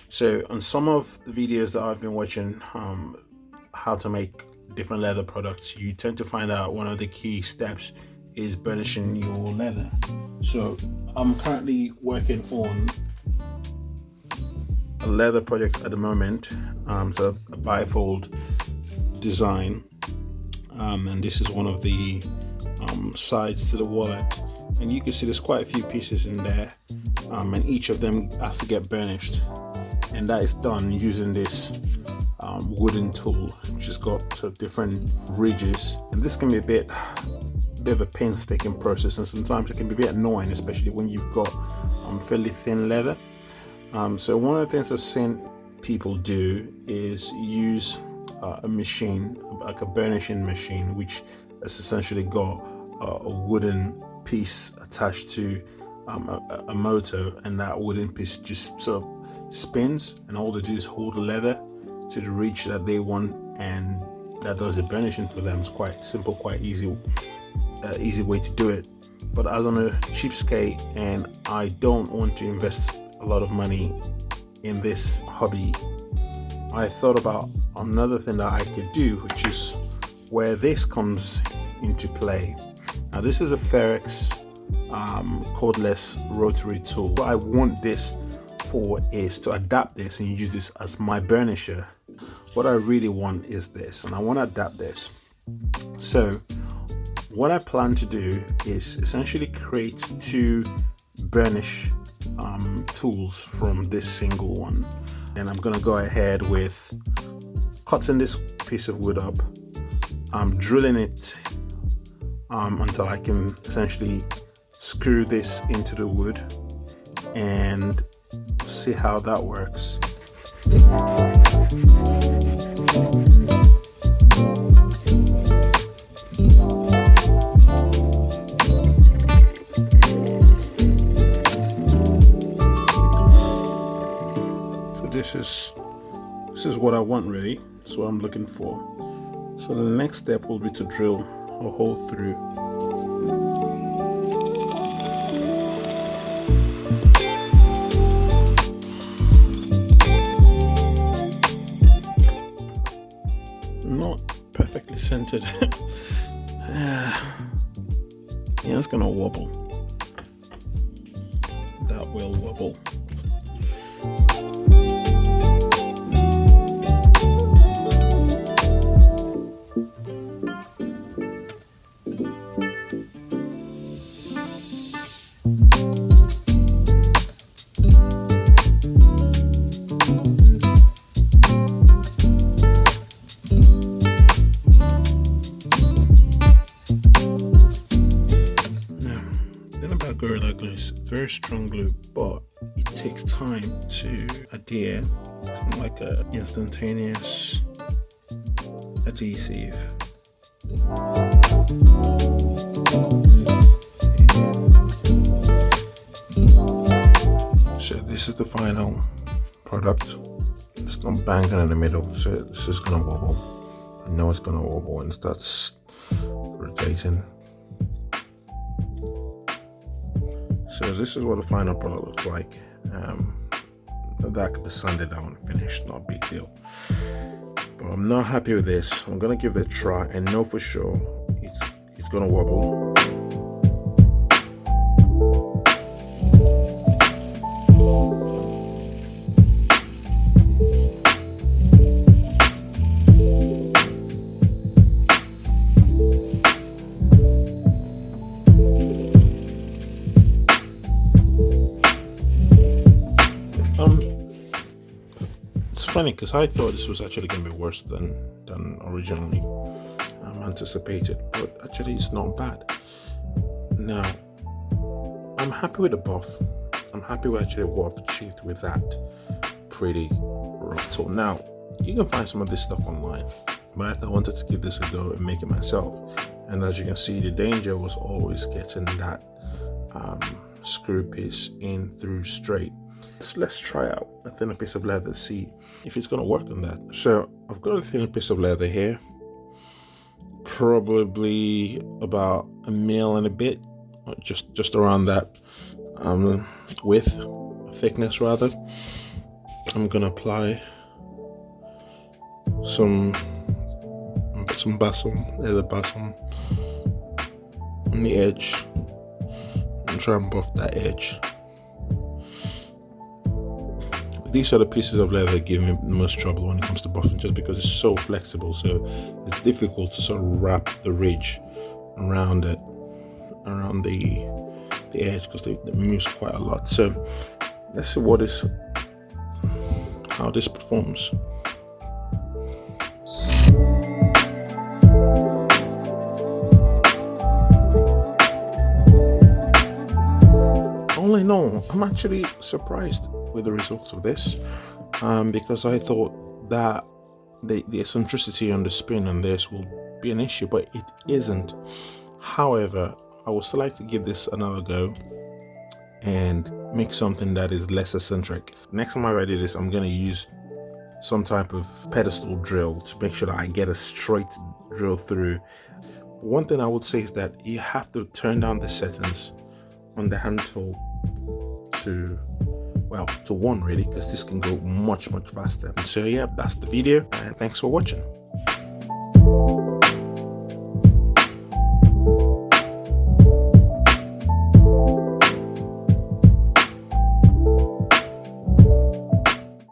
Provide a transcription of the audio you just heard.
So on some of the videos that I've been watching, how to make different leather products, you tend to find out one of the key steps is burnishing your leather. So I'm currently working on a leather project at the moment, so a bifold design, and this is one of the sides to the wallet, and you can see there's quite a few pieces in there, and each of them has to get burnished, and that is done using this wooden tool which has got sort of different ridges, and this can be a bit of a painstaking process, and sometimes it can be a bit annoying, especially when you've got fairly thin leather. So one of the things I've seen people do is use a machine, like a burnishing machine, which has essentially got a wooden piece attached to a motor, and that wooden piece just sort of spins, and all they do is hold the leather to the ridge that they want, and that does the burnishing for them. It's quite simple, quite easy way to do it. But as I'm a cheapskate and I don't want to invest a lot of money in this hobby, I thought about another thing that I could do, which is where this comes into play. Now this is a Ferex cordless rotary tool. What I want this for is to adapt this and use this as my burnisher. What I really want is this, and I want to adapt this. So what I plan to do is essentially create two burnish tools from this single one, and I'm gonna go ahead with cutting this piece of wood up, drilling it until I can essentially screw this into the wood and see how that works. This is what I want, really. That's what I'm looking for. So the next step will be to drill a hole through. Not perfectly centered. Yeah, it's gonna wobble. That will wobble. Gorilla glue is very strong glue, but it takes time to adhere. It's not like an instantaneous adhesive. So this is the final product. It's not banging in the middle, so it's just gonna wobble. I know it's gonna wobble and it starts rotating. So this is what the final product looks like. That could be sanded down and finished, not a big deal. But I'm not happy with this. I'm gonna give it a try and know for sure it's gonna wobble. Funny, because I thought this was actually going to be worse than originally anticipated, but actually it's not bad. Now I'm happy with the buff. I'm happy with actually what I've achieved with that pretty rough tool. Now you can find some of this stuff online, but I wanted to give this a go and make it myself. And as you can see, the danger was always getting that screw piece in through straight. So let's try out a thinner piece of leather, see if it's going to work on that. So I've got a thinner piece of leather here, probably about a mil and a bit, just around that width, thickness rather. I'm gonna apply some balsam, leather balsam on the edge and try and buff that edge. These are the pieces of leather that give me the most trouble when it comes to buffing, just because it's so flexible, so it's difficult to sort of wrap the ridge around it, around the edge, because they moves quite a lot. So let's see how this performs. All in all, I'm actually surprised with the results of this, because I thought that the eccentricity on the spin on this will be an issue, but it isn't. However, I would still like to give this another go and make something that is less eccentric. Next time I do this, I'm going to use some type of pedestal drill to make sure that I get a straight drill through. One thing I would say is that you have to turn down the settings on the hand tool to 1 really, because this can go much faster. So yeah, that's the video, and thanks for watching.